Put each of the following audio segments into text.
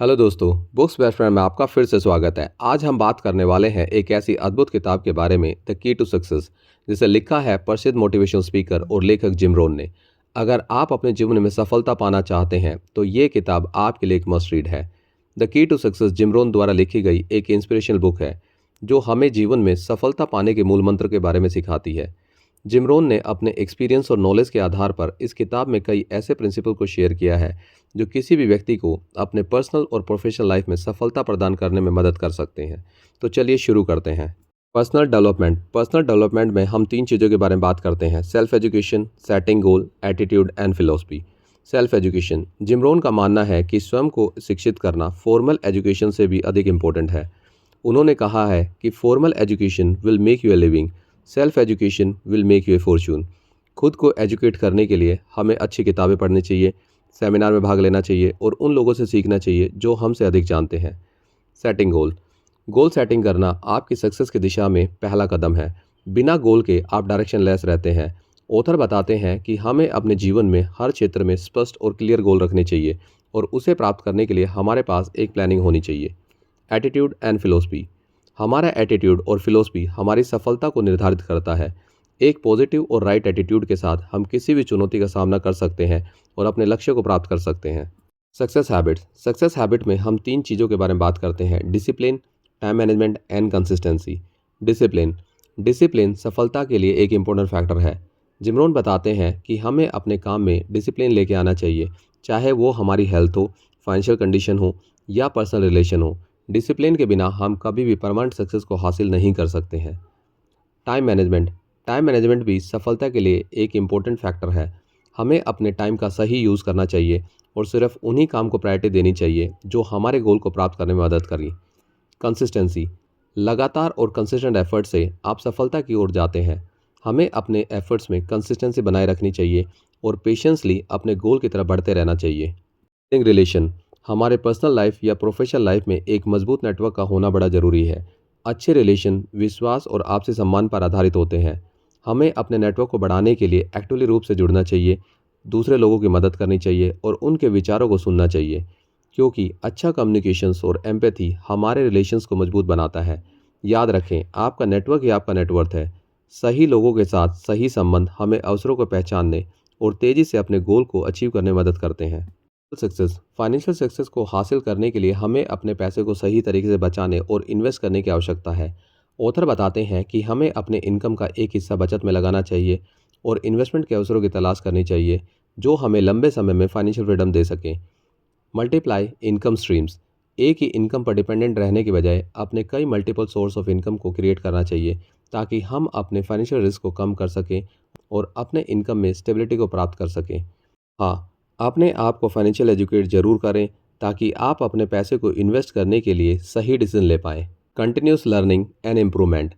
Hello दोस्तों, books best friend में आपका फिर से स्वागत है। आज हम बात करने वाले हैं एक ऐसी अद्भुत किताब के बारे में, द की टू सक्सेस, जिसे लिखा है प्रसिद्ध मोटिवेशनल स्पीकर और लेखक जिम रोहन ने। अगर आप अपने जीवन में सफलता पाना चाहते हैं तो ये किताब आपके लिए एक मस्ट रीड है। The key to success Jim Rohn द्वारा लिखी गई एक इंस्पिरेशनल बुक है जो हमें जीवन में सफलता पाने के मूल मंत्र के बारे में सिखाती है। जिम रोहन ने अपने एक्सपीरियंस और नॉलेज के आधार पर इस किताब में कई ऐसे प्रिंसिपल को शेयर किया है जो किसी भी व्यक्ति को अपने पर्सनल और प्रोफेशनल लाइफ में सफलता प्रदान करने में मदद कर सकते हैं। तो चलिए शुरू करते हैं। पर्सनल डेवलपमेंट में हम तीन चीज़ों के बारे में बात करते हैं: self education, setting goal, attitude and philosophy. Self education, gym Rohan का मानना है कि स्वयं को शिक्षित करना फॉर्मल एजुकेशन से भी अधिक इम्पोर्टेंट है। उन्होंने कहा है कि formal education will make U a living, self education will make U A Fortune. खुद को एजुकेट करने के लिए हमें अच्छी किताबें पढ़नी चाहिए, सेमिनार में भाग लेना चाहिए और उन लोगों से सीखना चाहिए जो हमसे अधिक जानते हैं। सेटिंग गोल, गोल सेटिंग करना आपकी सक्सेस की दिशा में पहला कदम है। बिना गोल के आप डायरेक्शन लेस रहते हैं। ऑथर बताते हैं कि हमें अपने जीवन में हर क्षेत्र में स्पष्ट और क्लियर गोल रखने चाहिए और उसे प्राप्त करने के लिए हमारे पास एक प्लानिंग होनी चाहिए। एटीट्यूड एंड फिलॉसफी, हमारा एटीट्यूड और फिलॉसफी हमारी सफलता को निर्धारित करता है। एक पॉजिटिव और राइट एटीट्यूड के साथ हम किसी भी चुनौती का सामना कर सकते हैं और अपने लक्ष्य को प्राप्त कर सकते हैं। सक्सेस हैबिट में हम तीन चीज़ों के बारे में बात करते हैं: discipline, time management and consistency. Discipline सफलता के लिए एक इम्पोर्टेंट फैक्टर है। जिम रोहन बताते हैं कि हमें अपने काम में डिसिप्लिन लेके आना चाहिए, चाहे वो हमारी हेल्थ हो, फाइनेंशियल कंडीशन हो या पर्सनल रिलेशन हो। डिसिप्लिन के बिना हम कभी भी परमानेंट सक्सेस को हासिल नहीं कर सकते हैं। टाइम मैनेजमेंट भी सफलता के लिए एक इम्पोर्टेंट फैक्टर है। हमें अपने टाइम का सही यूज़ करना चाहिए और सिर्फ उन्हीं काम को प्रायोरिटी देनी चाहिए जो हमारे गोल को प्राप्त करने में मदद करें। कंसिस्टेंसी, लगातार और कंसिस्टेंट एफर्ट से आप सफलता की ओर जाते हैं। हमें अपने एफर्ट्स में कंसिस्टेंसी बनाए रखनी चाहिए और पेशेंसली अपने गोल की तरफ बढ़ते रहना चाहिए। रिलेशन, हमारे पर्सनल लाइफ या प्रोफेशनल लाइफ में एक मजबूत नेटवर्क का होना बड़ा ज़रूरी है। अच्छे रिलेशन विश्वास और आपसी सम्मान पर आधारित होते हैं। हमें अपने नेटवर्क को बढ़ाने के लिए एक्टिवली रूप से जुड़ना चाहिए, दूसरे लोगों की मदद करनी चाहिए और उनके विचारों को सुनना चाहिए, क्योंकि अच्छा कम्युनिकेशंस और एम्पैथी हमारे रिलेशंस को मजबूत बनाता है। याद रखें, आपका नेटवर्क ही आपका नेटवर्थ है। सही लोगों के साथ सही संबंध हमें अवसरों को पहचानने और तेज़ी से अपने गोल को अचीव करने में मदद करते हैं। फाइनेंशियल सक्सेस को हासिल करने के लिए हमें अपने पैसे को सही तरीके से बचाने और इन्वेस्ट करने की आवश्यकता है। ऑथर बताते हैं कि हमें अपने इनकम का एक हिस्सा बचत में लगाना चाहिए और इन्वेस्टमेंट के अवसरों की तलाश करनी चाहिए जो हमें लंबे समय में फाइनेंशियल फ्रीडम दे सकें। मल्टीप्लाई इनकम स्ट्रीम्स, एक ही इनकम पर डिपेंडेंट रहने के बजाय अपने कई मल्टीपल सोर्स ऑफ इनकम को क्रिएट करना चाहिए ताकि हम अपने फाइनेंशियल रिस्क को कम कर सकें और अपने इनकम में स्टेबिलिटी को प्राप्त कर सकें। हाँ, अपने आप को फाइनेंशियल एजुकेट जरूर करें ताकि आप अपने पैसे को इन्वेस्ट करने के लिए सही डिसीजन ले पाएँ। कंटिन्यूस लर्निंग एंड इम्प्रूवमेंट,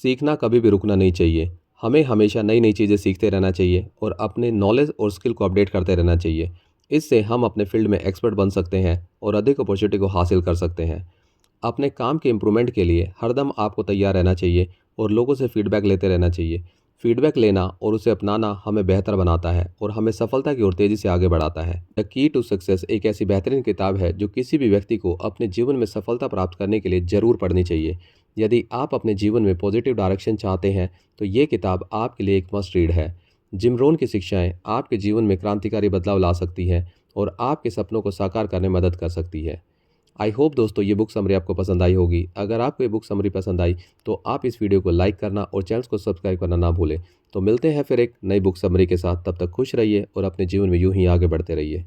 सीखना कभी भी रुकना नहीं चाहिए। हमें हमेशा नई नई चीज़ें सीखते रहना चाहिए और अपने नॉलेज और स्किल को अपडेट करते रहना चाहिए। इससे हम अपने फील्ड में एक्सपर्ट बन सकते हैं और अधिक अपॉर्चुनिटी को हासिल कर सकते हैं। अपने काम के इम्प्रूवमेंट के लिए हरदम आपको तैयार रहना चाहिए और लोगों से फीडबैक लेते रहना चाहिए। फीडबैक लेना और उसे अपनाना हमें बेहतर बनाता है और हमें सफलता की ओर तेज़ी से आगे बढ़ाता है। द की टू सक्सेस एक ऐसी बेहतरीन किताब है जो किसी भी व्यक्ति को अपने जीवन में सफलता प्राप्त करने के लिए ज़रूर पढ़नी चाहिए। यदि आप अपने जीवन में पॉजिटिव डायरेक्शन चाहते हैं तो ये किताब आपके लिए एक मस्ट रीड है। जिम रोहन की शिक्षाएं आपके जीवन में क्रांतिकारी बदलाव ला सकती हैं और आपके सपनों को साकार करने में मदद कर सकती है। आई होप दोस्तों ये बुक समरी आपको पसंद आई होगी। अगर आपको ये बुक समरी पसंद आई तो आप इस वीडियो को लाइक करना और चैनल को सब्सक्राइब करना ना भूलें। तो मिलते हैं फिर एक नई बुक समरी के साथ। तब तक खुश रहिए और अपने जीवन में यूं ही आगे बढ़ते रहिए।